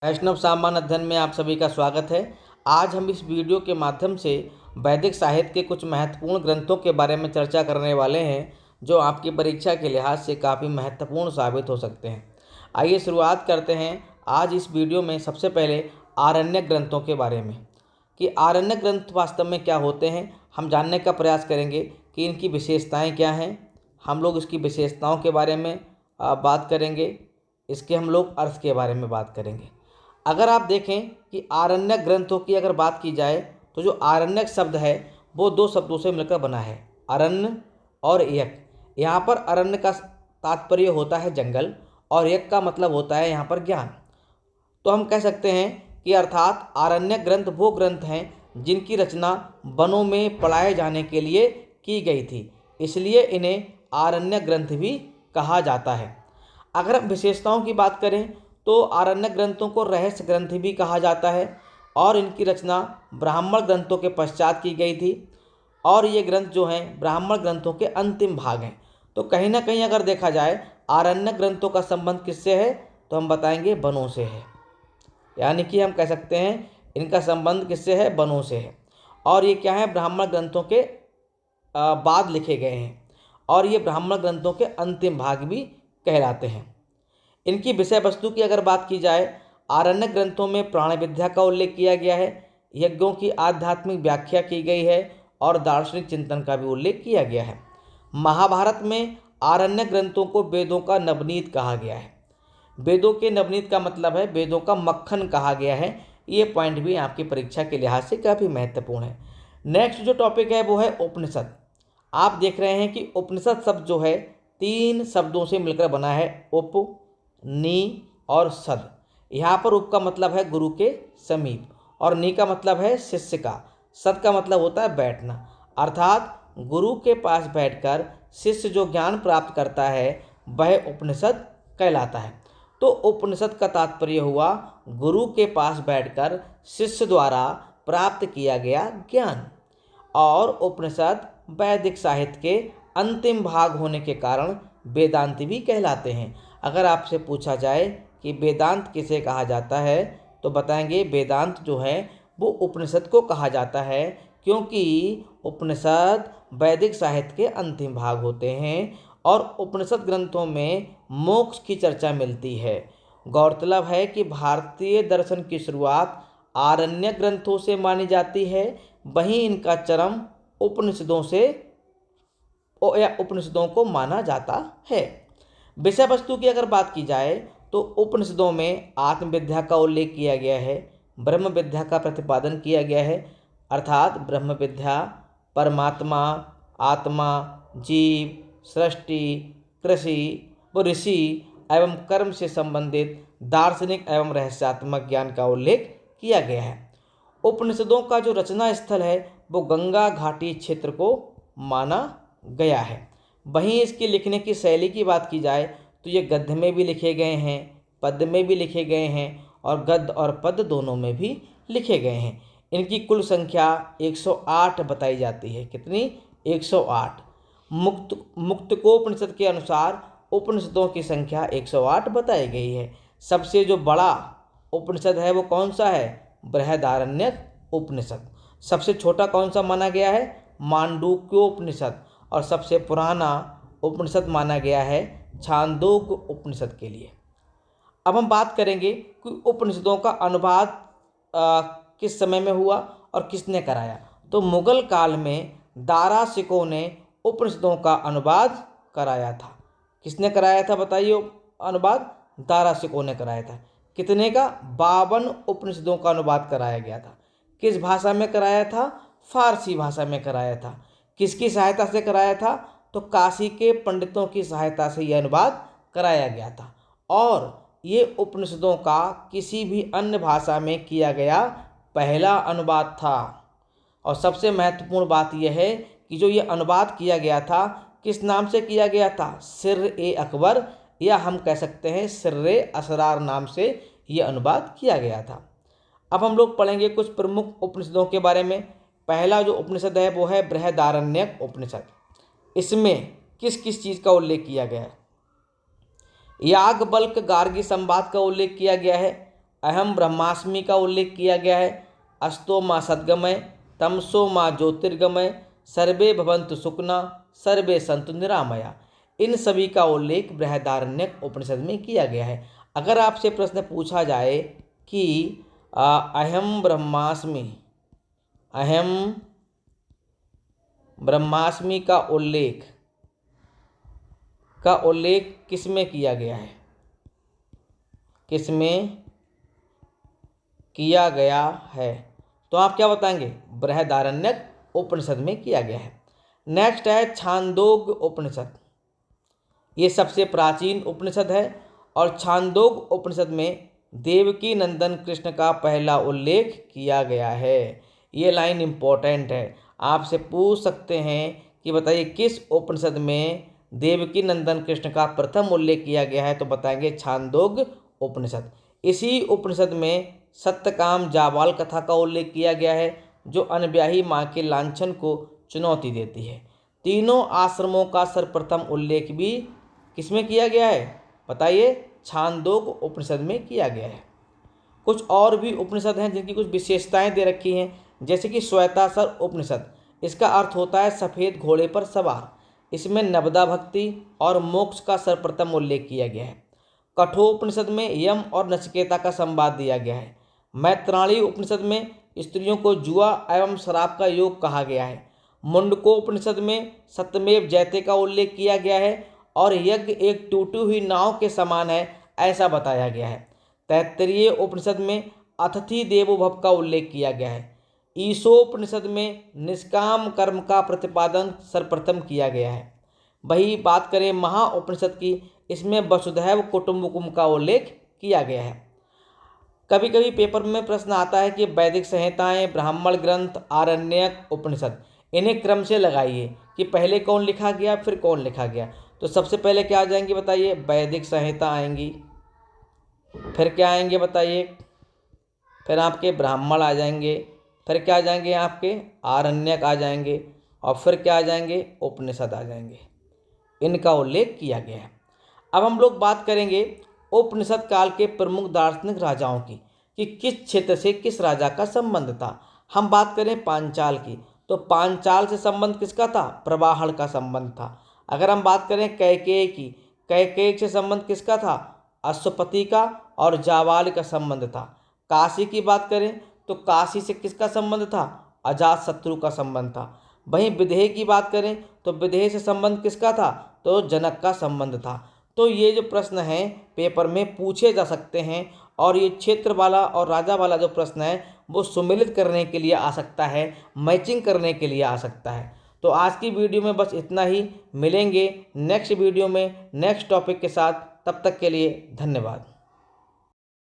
वैष्णव सामान्य अध्ययन में आप सभी का स्वागत है। आज हम इस वीडियो के माध्यम से वैदिक साहित्य के कुछ महत्वपूर्ण ग्रंथों के बारे में चर्चा करने वाले हैं, जो आपकी परीक्षा के लिहाज से काफ़ी महत्वपूर्ण साबित हो सकते हैं। आइए शुरुआत करते हैं आज इस वीडियो में सबसे पहले आरण्यक ग्रंथों के बारे में कि आरण्यक ग्रंथ वास्तव में क्या होते हैं। हम जानने का प्रयास करेंगे कि इनकी विशेषताएँ क्या हैं। हम लोग इसकी विशेषताओं के बारे में बात करेंगे, इसके हम लोग अर्थ के बारे में बात करेंगे। अगर आप देखें कि आरण्यक ग्रंथों की अगर बात की जाए तो जो आरण्यक शब्द है वो दो शब्दों से मिलकर बना है, अरण्य और यक। यहाँ पर अरण्य का तात्पर्य होता है जंगल और यक का मतलब होता है यहाँ पर ज्ञान। तो हम कह सकते हैं कि अर्थात आरण्यक ग्रंथ वो ग्रंथ हैं जिनकी रचना वनों में पढ़ाए जाने के लिए की गई थी, इसलिए इन्हें आरण्यक ग्रंथ भी कहा जाता है। अगर हम विशेषताओं की बात करें तो आरण्यक ग्रंथों को रहस्य ग्रंथ भी कहा जाता है और इनकी रचना ब्राह्मण ग्रंथों के पश्चात की गई थी और ये ग्रंथ जो हैं ब्राह्मण ग्रंथों के अंतिम भाग हैं। तो कहीं ना कहीं अगर देखा जाए आरण्यक ग्रंथों का संबंध किससे है तो हम बताएंगे वनों से है, यानी कि हम कह सकते हैं इनका संबंध किससे है, वनों से है। और ये क्या है, ब्राह्मण ग्रंथों के बाद लिखे गए हैं और ये ब्राह्मण ग्रंथों के अंतिम भाग भी कहलाते हैं। इनकी विषय वस्तु की अगर बात की जाए, आरण्यक ग्रंथों में प्राण विद्या का उल्लेख किया गया है, यज्ञों की आध्यात्मिक व्याख्या की गई है और दार्शनिक चिंतन का भी उल्लेख किया गया है। महाभारत में आरण्यक ग्रंथों को वेदों का नवनीत कहा गया है। वेदों के नवनीत का मतलब है वेदों का मक्खन कहा गया है। ये पॉइंट भी आपकी परीक्षा के लिहाज से काफ़ी महत्वपूर्ण है। नेक्स्ट जो टॉपिक है वो है उपनिषद। आप देख रहे हैं कि उपनिषद शब्द जो है तीन शब्दों से मिलकर बना है, उप, नी और सद। यहाँ पर उप का मतलब है गुरु के समीप और नी का मतलब है शिष्य का, सद का मतलब होता है बैठना। अर्थात गुरु के पास बैठकर शिष्य जो ज्ञान प्राप्त करता है वह उपनिषद कहलाता है। तो उपनिषद का तात्पर्य हुआ गुरु के पास बैठकर शिष्य द्वारा प्राप्त किया गया ज्ञान। और उपनिषद वैदिक साहित्य के अंतिम भाग होने के कारण वेदांत भी कहलाते हैं। अगर आपसे पूछा जाए कि वेदांत किसे कहा जाता है तो बताएंगे वेदांत जो है वो उपनिषद को कहा जाता है, क्योंकि उपनिषद वैदिक साहित्य के अंतिम भाग होते हैं और उपनिषद ग्रंथों में मोक्ष की चर्चा मिलती है। गौरतलब है कि भारतीय दर्शन की शुरुआत आरण्यक ग्रंथों से मानी जाती है, वहीं इनका चरम उपनिषदों को माना जाता है। विषय वस्तु की अगर बात की जाए तो उपनिषदों में आत्मविद्या का उल्लेख किया गया है, ब्रह्म विद्या का प्रतिपादन किया गया है। अर्थात ब्रह्म विद्या परमात्मा, आत्मा, जीव, सृष्टि, कृषि व ऋषि एवं कर्म से संबंधित दार्शनिक एवं रहस्यात्मक ज्ञान का उल्लेख किया गया है। उपनिषदों का जो रचना स्थल है वो गंगा घाटी क्षेत्र को माना गया है। वहीं इसके लिखने की शैली की बात की जाए तो ये गद्य में भी लिखे गए हैं, पद्य में भी लिखे गए हैं और गद्य और पद्य दोनों में भी लिखे गए हैं। इनकी कुल संख्या 108 बताई जाती है। कितनी? 108। मुक्तकोपनिषद के अनुसार उपनिषदों की संख्या 108 बताई गई है। सबसे जो बड़ा उपनिषद है वो कौन सा है? बृहदारण्यक उपनिषद। सबसे छोटा कौन सा माना गया है? मांडूक्योपनिषद। और सबसे पुराना उपनिषद माना गया है छांदोग्य उपनिषद के लिए। अब हम बात करेंगे कि उपनिषदों का अनुवाद किस समय में हुआ और किसने कराया। तो मुगल काल में दारा शिकोह ने उपनिषदों का अनुवाद कराया था। किसने कराया था बताइए? अनुवाद दारा शिकोह ने कराया था। कितने का? 52 उपनिषदों का अनुवाद कराया गया था। किस भाषा में कराया था? फारसी भाषा में कराया था। किसकी सहायता से कराया था? तो काशी के पंडितों की सहायता से यह अनुवाद कराया गया था। और ये उपनिषदों का किसी भी अन्य भाषा में किया गया पहला अनुवाद था। और सबसे महत्वपूर्ण बात यह है कि जो ये अनुवाद किया गया था किस नाम से किया गया था? सिर-ए-अकबर, या हम कह सकते हैं सिर्र-ए-असरार नाम से ये अनुवाद किया गया था। अब हम लोग पढ़ेंगे कुछ प्रमुख उपनिषदों के बारे में। पहला जो उपनिषद है वो है बृहदारण्यक उपनिषद। इसमें किस किस चीज़ का उल्लेख किया गया है? याज्ञवल्क्य गार्गी संवाद का उल्लेख किया गया है, अहम ब्रह्मास्मि का उल्लेख किया गया है। अस्तो माँ सद्गमय, तमसो माँ ज्योतिर्गमय, सर्वे भवन्तु सुखना, सर्वे सन्तु निरामया। इन सभी का उल्लेख बृहदारण्यक उपनिषद में किया गया है। अगर आपसे प्रश्न पूछा जाए कि अहम ब्रह्मास्मि का उल्लेख किसमें किया गया है, किसमें किया गया है, तो आप क्या बताएंगे? बृहदारण्यक उपनिषद में किया गया है। नेक्स्ट है छांदोग्य उपनिषद। ये सबसे प्राचीन उपनिषद है और छांदोग्य उपनिषद में देवकी नंदन कृष्ण का पहला उल्लेख किया गया है। ये लाइन इम्पोर्टेंट है, आपसे पूछ सकते हैं कि बताइए किस उपनिषद में देवकी नंदन कृष्ण का प्रथम उल्लेख किया गया है, तो बताएंगे छांदोग्य उपनिषद। इसी उपनिषद में सत्यकाम जाबाल कथा का उल्लेख किया गया है, जो अनब्याही माँ के लांछन को चुनौती देती है। तीनों आश्रमों का सर्वप्रथम उल्लेख भी किसमें किया गया है, बताइए? छांदोग्य उपनिषद में किया गया है। कुछ और भी उपनिषद हैं जिनकी कुछ विशेषताएं दे रखी हैं, जैसे कि श्वेतासर उपनिषद। इसका अर्थ होता है सफ़ेद घोड़े पर सवार। इसमें नवदा भक्ति और मोक्ष का सर्वप्रथम उल्लेख किया गया है। कठोपनिषद में यम और नचिकेता का संवाद दिया गया है। मैत्राणी उपनिषद में स्त्रियों को जुआ एवं शराब का योग कहा गया है। मुंडकोपनिषद में सत्यमेव जयते का उल्लेख किया गया है और यज्ञ एक टूटी हुई नाव के समान है, ऐसा बताया गया है। तैत्तरीय उपनिषद में अतिथि देवो भव का उल्लेख किया गया है। ईशोपनिषद में निष्काम कर्म का प्रतिपादन सर्वप्रथम किया गया है। वही बात करें महाउपनिषद की, इसमें वसुधैव कुटुम्बकम का उल्लेख किया गया है। कभी कभी पेपर में प्रश्न आता है कि वैदिक संहिताएं, ब्राह्मण ग्रंथ, आरण्यक, उपनिषद, इन्हें क्रम से लगाइए कि पहले कौन लिखा गया फिर कौन लिखा गया। तो सबसे पहले क्या आ जाएंगी बताइए? वैदिक संहिता आएंगी, फिर क्या आएंगे बताइए? फिर आपके ब्राह्मण आ जाएंगे, फिर क्या आ जाएंगे? आपके आरण्यक आ जाएंगे, और फिर क्या आ जाएंगे? उपनिषद आ जाएंगे। इनका उल्लेख किया गया है। अब हम लोग बात करेंगे उपनिषद काल के प्रमुख दार्शनिक राजाओं की, कि किस क्षेत्र से किस राजा का संबंध था। हम बात करें पांचाल की, तो पांचाल से संबंध किसका था? प्रवाहण का संबंध था। अगर हम बात करें कैकेयी की, कैकेयी से संबंध किसका था? अश्वपति का और जाबाल का संबंध था। काशी की बात करें तो काशी से किसका संबंध था? अजातशत्रु का संबंध था। वहीं विदेह की बात करें तो विदेह से संबंध किसका था? तो जनक का संबंध था। तो ये जो प्रश्न हैं पेपर में पूछे जा सकते हैं, और ये क्षेत्र वाला और राजा वाला जो प्रश्न है वो सुमेलित करने के लिए आ सकता है, मैचिंग करने के लिए आ सकता है। तो आज की वीडियो में बस इतना ही। मिलेंगे नेक्स्ट वीडियो में नेक्स्ट टॉपिक के साथ। तब तक के लिए धन्यवाद।